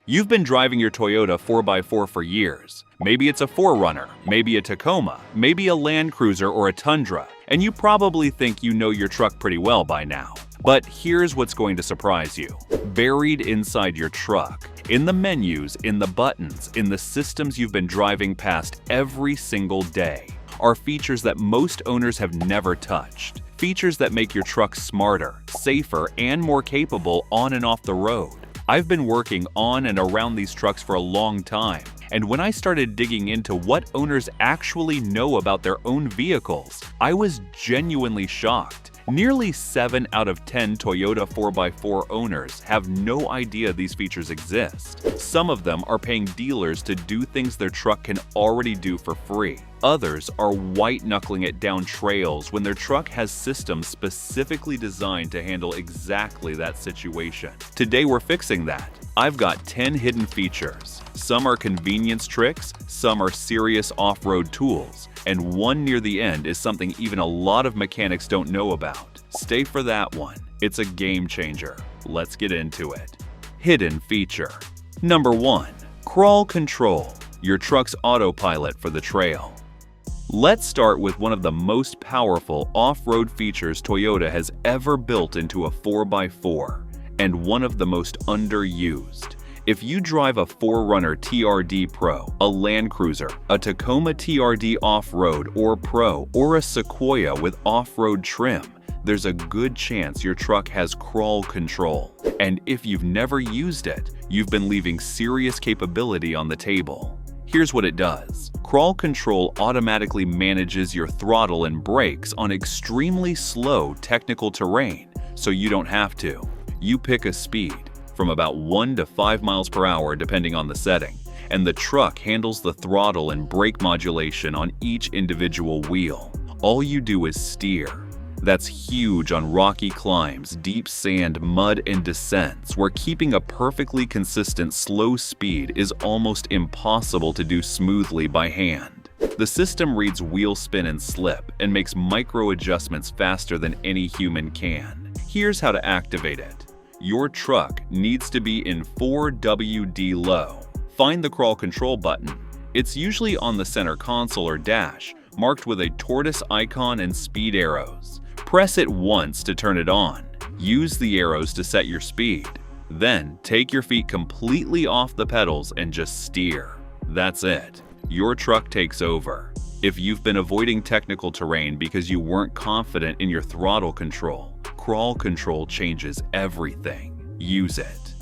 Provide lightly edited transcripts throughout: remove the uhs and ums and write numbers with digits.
You've been driving your Toyota 4x4 for years. Maybe it's a 4Runner, maybe a Tacoma, maybe a Land Cruiser or a Tundra, and you probably think you know your truck pretty well by now. But here's what's going to surprise you. Buried inside your truck, in the menus, in the buttons, in the systems you've been driving past every single day, are features that most owners have never touched. Features that make your truck smarter, safer, and more capable on and off the road. I've been working on and around these trucks for a long time, and when I started digging into what owners actually know about their own vehicles, I was genuinely shocked. Nearly 7 out of 10 Toyota 4x4 owners have no idea these features exist. Some of them are paying dealers to do things their truck can already do for free. Others are white-knuckling it down trails when their truck has systems specifically designed to handle exactly that situation. Today we're fixing that. I've got 10 hidden features. Some are convenience tricks, some are serious off-road tools, and one near the end is something even a lot of mechanics don't know about. Stay for that one. It's a game changer. Let's get into it. Hidden feature. Number 1. Crawl control. Your truck's autopilot for the trail. Let's start with one of the most powerful off-road features Toyota has ever built into a 4x4, and one of the most underused. If you drive a 4Runner TRD Pro, a Land Cruiser, a Tacoma TRD Off-Road or Pro, or a Sequoia with off-road trim, there's a good chance your truck has crawl control. And if you've never used it, you've been leaving serious capability on the table. Here's what it does. Crawl control automatically manages your throttle and brakes on extremely slow technical terrain, so you don't have to. You pick a speed, from about 1 to 5 miles per hour depending on the setting, and the truck handles the throttle and brake modulation on each individual wheel. All you do is steer. That's huge on rocky climbs, deep sand, mud, and descents, where keeping a perfectly consistent slow speed is almost impossible to do smoothly by hand. The system reads wheel spin and slip and makes micro adjustments faster than any human can. Here's how to activate it. Your truck needs to be in 4WD low. Find the crawl control button. It's usually on the center console or dash, marked with a tortoise icon and speed arrows. Press it once to turn it on. Use the arrows to set your speed. Then take your feet completely off the pedals and just steer. That's it. Your truck takes over. If you've been avoiding technical terrain because you weren't confident in your throttle control, crawl control changes everything. Use it.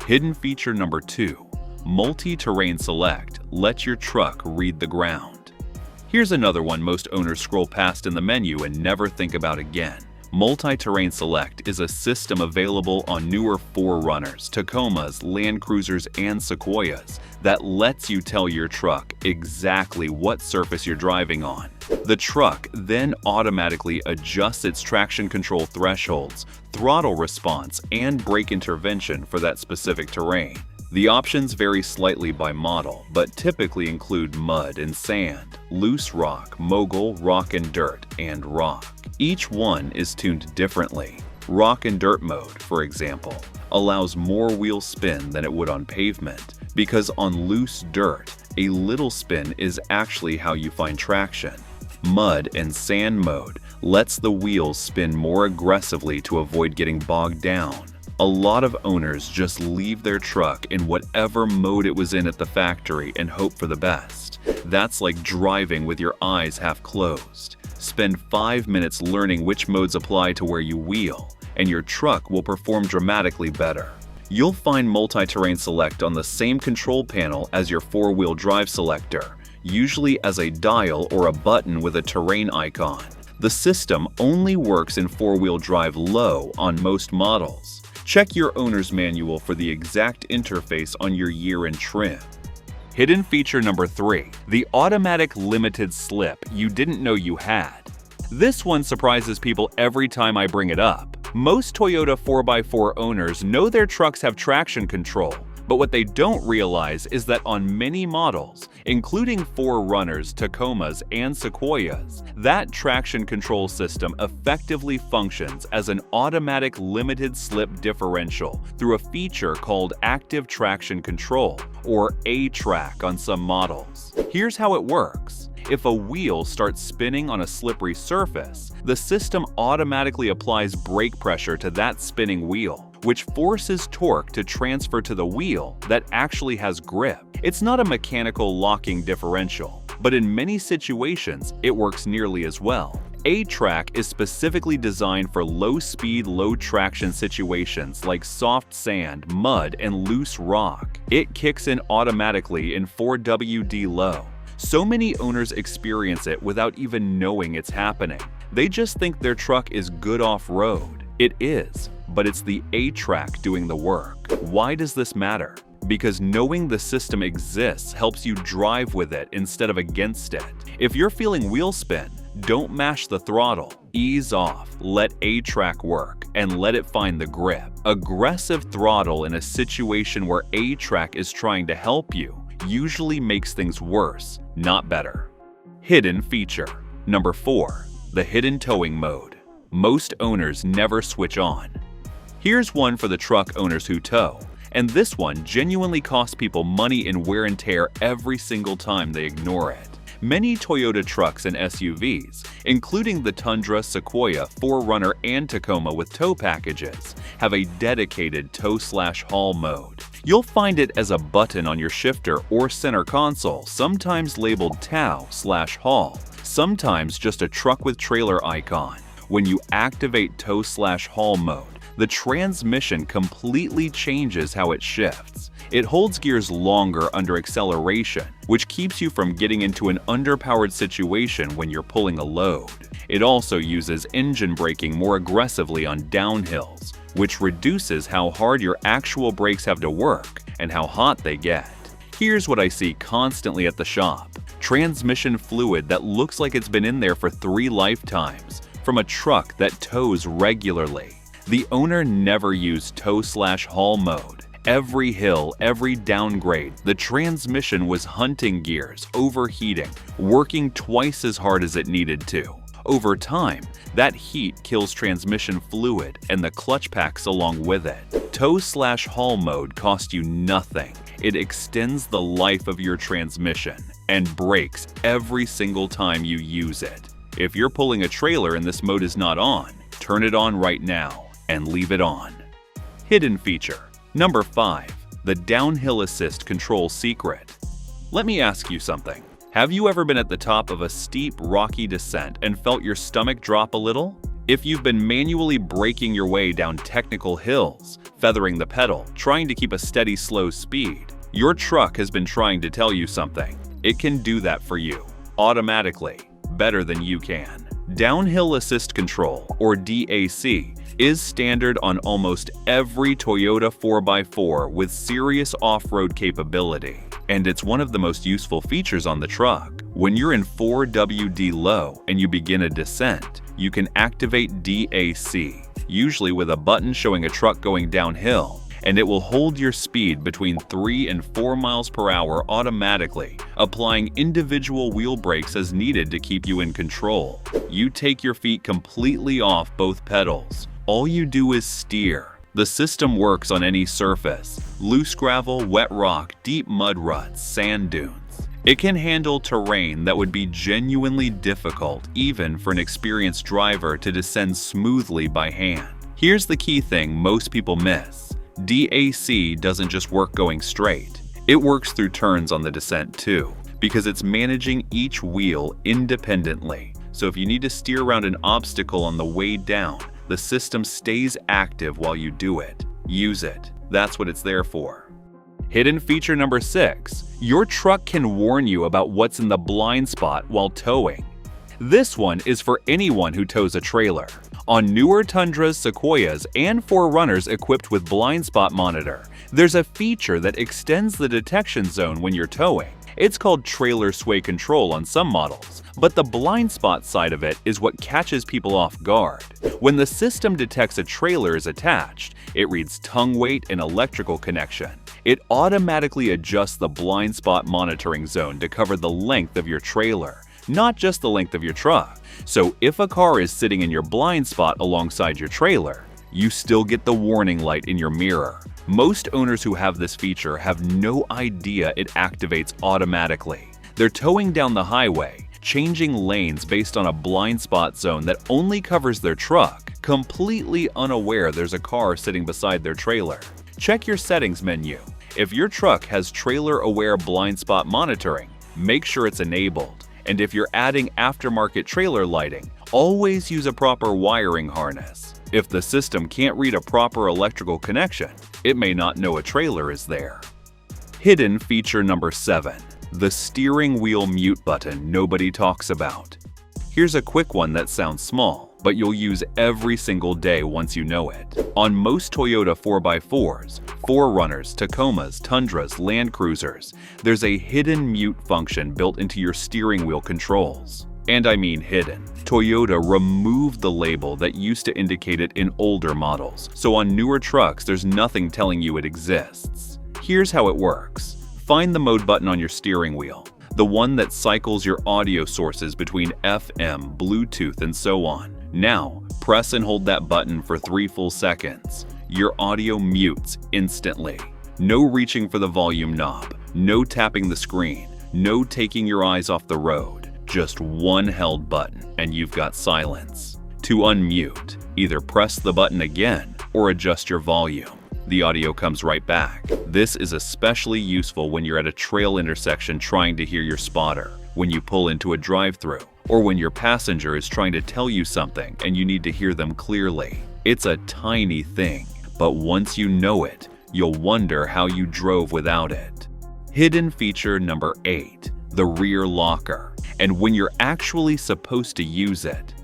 Hidden feature number 2. Multi-terrain select. Let your truck read the ground. Here's another one most owners scroll past in the menu and never think about again. Multi-terrain select is a system available on newer 4Runners, Tacomas, Land Cruisers, and Sequoias that lets you tell your truck exactly what surface you're driving on. The truck then automatically adjusts its traction control thresholds, throttle response, and brake intervention for that specific terrain. The options vary slightly by model, but typically include mud and sand, loose rock, mogul, rock and dirt, and rock. Each one is tuned differently. Rock and dirt mode, for example, allows more wheel spin than it would on pavement, because on loose dirt, a little spin is actually how you find traction. Mud and sand mode lets the wheels spin more aggressively to avoid getting bogged down. A lot of owners just leave their truck in whatever mode it was in at the factory and hope for the best. That's like driving with your eyes half closed. Spend 5 minutes learning which modes apply to where you wheel, and your truck will perform dramatically better. You'll find multi-terrain select on the same control panel as your 4-wheel drive selector, usually as a dial or a button with a terrain icon. The system only works in 4-wheel drive low on most models. Check your owner's manual for the exact interface on your year and trim. Hidden feature number 3. The automatic limited slip you didn't know you had. This one surprises people every time I bring it up. Most Toyota 4x4 owners know their trucks have traction control, But what they don't realize is that on many models, including 4Runners, Tacomas, and Sequoias, that traction control system effectively functions as an automatic limited slip differential through a feature called active traction control, or A-track on some models. Here's how it works. If a wheel starts spinning on a slippery surface, the system automatically applies brake pressure to that spinning wheel, which forces torque to transfer to the wheel that actually has grip. It's not a mechanical locking differential, but in many situations, it works nearly as well. A-track is specifically designed for low-speed, low-traction situations like soft sand, mud, and loose rock. It kicks in automatically in 4WD low. So many owners experience it without even knowing it's happening. They just think their truck is good off-road. It is, but it's the A-track doing the work. Why does this matter? Because knowing the system exists helps you drive with it instead of against it. If you're feeling wheel spin, don't mash the throttle. Ease off, let A-track work, and let it find the grip. Aggressive throttle in a situation where A-track is trying to help you usually makes things worse, not better. Hidden feature. Number 4. The hidden towing mode. Most owners never switch on. Here's one for the truck owners who tow, and this one genuinely costs people money in wear and tear every single time they ignore it. Many Toyota trucks and SUVs, including the Tundra, Sequoia, 4Runner, and Tacoma with tow packages, have a dedicated tow/haul mode. You'll find it as a button on your shifter or center console, sometimes labeled tow/haul, sometimes just a truck with trailer icon. When you activate tow/haul mode, the transmission completely changes how it shifts. It holds gears longer under acceleration, which keeps you from getting into an underpowered situation when you're pulling a load. It also uses engine braking more aggressively on downhills, which reduces how hard your actual brakes have to work and how hot they get. Here's what I see constantly at the shop: transmission fluid that looks like it's been in there for 3 lifetimes from a truck that tows regularly. The owner never used tow/haul mode. Every hill, every downgrade, the transmission was hunting gears, overheating, working twice as hard as it needed to. Over time, that heat kills transmission fluid and the clutch packs along with it. Tow/haul mode costs you nothing. It extends the life of your transmission and brakes every single time you use it. If you're pulling a trailer and this mode is not on, turn it on right now and leave it on. Hidden feature. Number 5. The downhill assist control secret. Let me ask you something. Have you ever been at the top of a steep, rocky descent and felt your stomach drop a little? If you've been manually braking your way down technical hills, feathering the pedal, trying to keep a steady, slow speed, your truck has been trying to tell you something. It can do that for you, automatically, better than you can. Downhill Assist Control, or DAC, is standard on almost every Toyota 4x4 with serious off-road capability, and it's one of the most useful features on the truck. When you're in 4WD low and you begin a descent, you can activate DAC, usually with a button showing a truck going downhill, and it will hold your speed between 3 and 4 miles per hour automatically, applying individual wheel brakes as needed to keep you in control. You take your feet completely off both pedals. All you do is steer. The system works on any surface: loose gravel, wet rock, deep mud ruts, sand dunes. It can handle terrain that would be genuinely difficult even for an experienced driver to descend smoothly by hand. Here's the key thing most people miss. DAC doesn't just work going straight. It works through turns on the descent too, because it's managing each wheel independently. So if you need to steer around an obstacle on the way down, the system stays active while you do it. Use it. That's what it's there for. Hidden feature number 6. Your truck can warn you about what's in the blind spot while towing. This one is for anyone who tows a trailer. On newer Tundras, Sequoias, and 4Runners equipped with blind spot monitor, there's a feature that extends the detection zone when you're towing. It's called trailer sway control on some models, but the blind spot side of it is what catches people off guard. When the system detects a trailer is attached, it reads tongue weight and electrical connection. It automatically adjusts the blind spot monitoring zone to cover the length of your trailer, not just the length of your truck. So if a car is sitting in your blind spot alongside your trailer, you still get the warning light in your mirror. Most owners who have this feature have no idea it activates automatically. They're towing down the highway, changing lanes based on a blind spot zone that only covers their truck, completely unaware there's a car sitting beside their trailer. Check your settings menu. If your truck has trailer-aware blind spot monitoring, make sure it's enabled. And if you're adding aftermarket trailer lighting, always use a proper wiring harness. If the system can't read a proper electrical connection, it may not know a trailer is there. Hidden feature number 7. The steering wheel mute button nobody talks about. Here's a quick one that sounds small, but you'll use every single day once you know it. On most Toyota 4x4s, 4Runners, Tacomas, Tundras, Land Cruisers, there's a hidden mute function built into your steering wheel controls. And I mean hidden. Toyota removed the label that used to indicate it in older models, so on newer trucks there's nothing telling you it exists. Here's how it works. Find the mode button on your steering wheel, the one that cycles your audio sources between FM, Bluetooth, and so on. Now, press and hold that button for 3 full seconds. Your audio mutes instantly. No reaching for the volume knob, no tapping the screen, no taking your eyes off the road. Just one held button and you've got silence. To unmute, either press the button again or adjust your volume. The audio comes right back. This is especially useful when you're at a trail intersection trying to hear your spotter, when you pull into a drive-thru, or when your passenger is trying to tell you something and you need to hear them clearly. It's a tiny thing, but once you know it, you'll wonder how you drove without it. Hidden feature number 8, the rear locker, and when you're actually supposed to use it.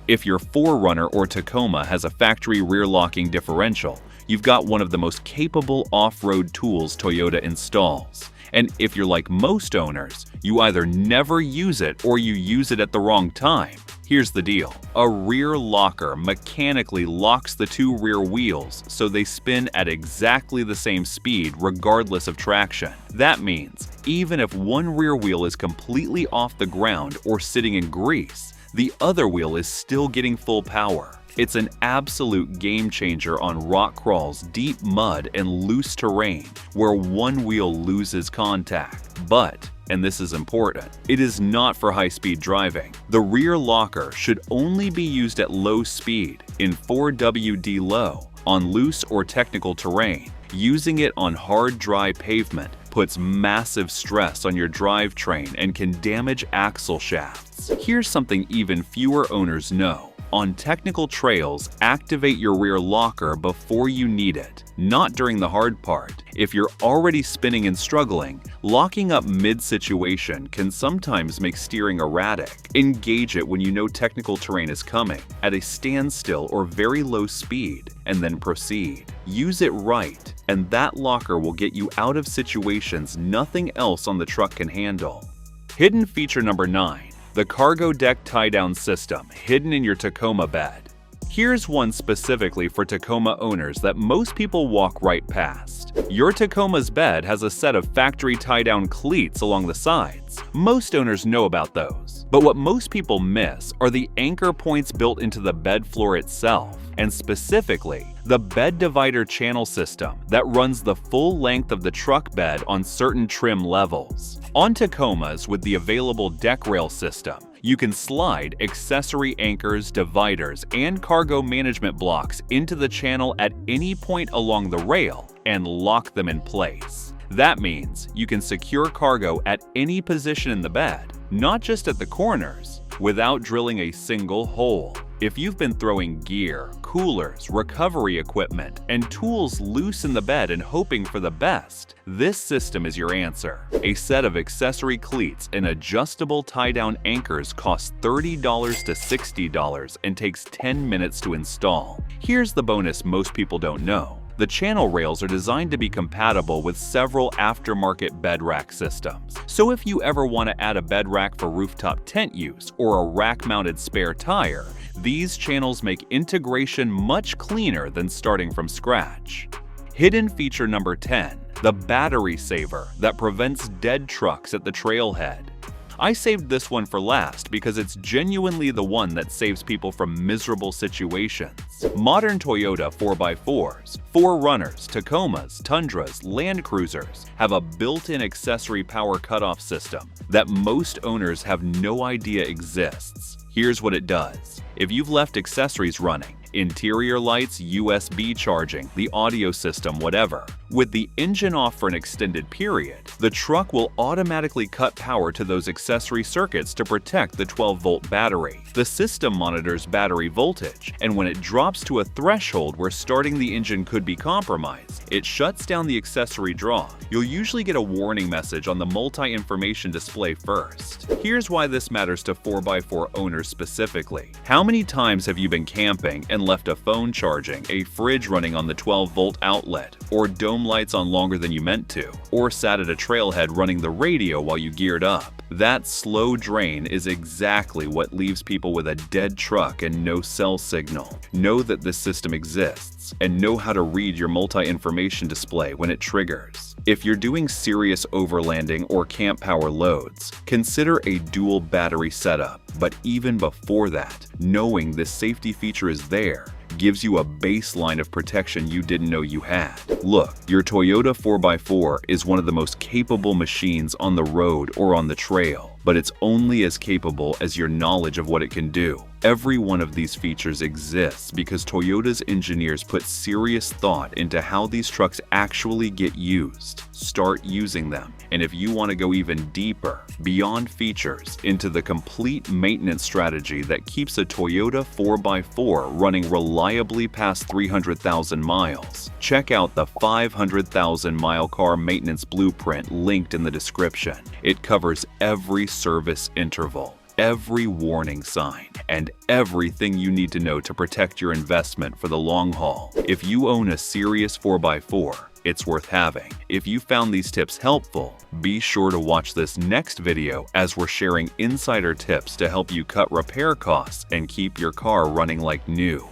If your 4Runner or Tacoma has a factory rear locking differential, you've got one of the most capable off-road tools Toyota installs. And if you're like most owners, you either never use it or you use it at the wrong time. Here's the deal. A rear locker mechanically locks the 2 rear wheels so they spin at exactly the same speed regardless of traction. That means even if one rear wheel is completely off the ground or sitting in grease, the other wheel is still getting full power. It's an absolute game changer on rock crawls, deep mud, and loose terrain where one wheel loses contact. But, and this is important, it is not for high-speed driving. The rear locker should only be used at low speed, in 4WD low, on loose or technical terrain. Using it on hard, dry pavement puts massive stress on your drivetrain and can damage axle shafts. Here's something even fewer owners know. On technical trails, activate your rear locker before you need it, not during the hard part. If you're already spinning and struggling, locking up mid-situation can sometimes make steering erratic. Engage it when you know technical terrain is coming, at a standstill or very low speed, and then proceed. Use it right, and that locker will get you out of situations nothing else on the truck can handle. Hidden feature number 9. The cargo deck tie-down system, hidden in your Tacoma bed. Here's one specifically for Tacoma owners that most people walk right past. Your Tacoma's bed has a set of factory tie-down cleats along the sides. Most owners know about those. But what most people miss are the anchor points built into the bed floor itself, and specifically, the bed divider channel system that runs the full length of the truck bed on certain trim levels. On Tacomas with the available deck rail system, you can slide accessory anchors, dividers, and cargo management blocks into the channel at any point along the rail and lock them in place. That means you can secure cargo at any position in the bed, not just at the corners, without drilling a single hole. If you've been throwing gear, coolers, recovery equipment, and tools loose in the bed and hoping for the best, this system is your answer. A set of accessory cleats and adjustable tie-down anchors costs $30 to $60 and takes 10 minutes to install. Here's the bonus most people don't know. The channel rails are designed to be compatible with several aftermarket bed rack systems. So if you ever want to add a bed rack for rooftop tent use or a rack-mounted spare tire, these channels make integration much cleaner than starting from scratch. Hidden feature number 10, the battery saver that prevents dead trucks at the trailhead. I saved this one for last because it's genuinely the one that saves people from miserable situations. Modern Toyota 4x4s, 4Runners, Tacomas, Tundras, Land Cruisers have a built-in accessory power cutoff system that most owners have no idea exists. Here's what it does. If you've left accessories running, interior lights, USB charging, the audio system, whatever, with the engine off for an extended period, the truck will automatically cut power to those accessory circuits to protect the 12-volt battery. The system monitors battery voltage, and when it drops to a threshold where starting the engine could be compromised, it shuts down the accessory draw. You'll usually get a warning message on the multi-information display first. Here's why this matters to 4x4 owners specifically. How many times have you been camping and left a phone charging, a fridge running on the 12-volt outlet, or dome lights on longer than you meant to, or sat at a trailhead running the radio while you geared up? That slow drain is exactly what leaves people with a dead truck and no cell signal. Know that this system exists, and know how to read your multi-information display when it triggers. If you're doing serious overlanding or camp power loads, consider a dual battery setup. But even before that, knowing this safety feature is there gives you a baseline of protection you didn't know you had. Look, your Toyota 4x4 is one of the most capable machines on the road or on the trail, but it's only as capable as your knowledge of what it can do. Every one of these features exists because Toyota's engineers put serious thought into how these trucks actually get used. Start using them. And if you want to go even deeper, beyond features, into the complete maintenance strategy that keeps a Toyota 4x4 running reliably past 300,000 miles, check out the 500,000-mile car maintenance blueprint linked in the description. It covers every service interval, every warning sign, and everything you need to know to protect your investment for the long haul. If you own a serious 4x4, it's worth having. If you found these tips helpful, be sure to watch this next video as we're sharing insider tips to help you cut repair costs and keep your car running like new.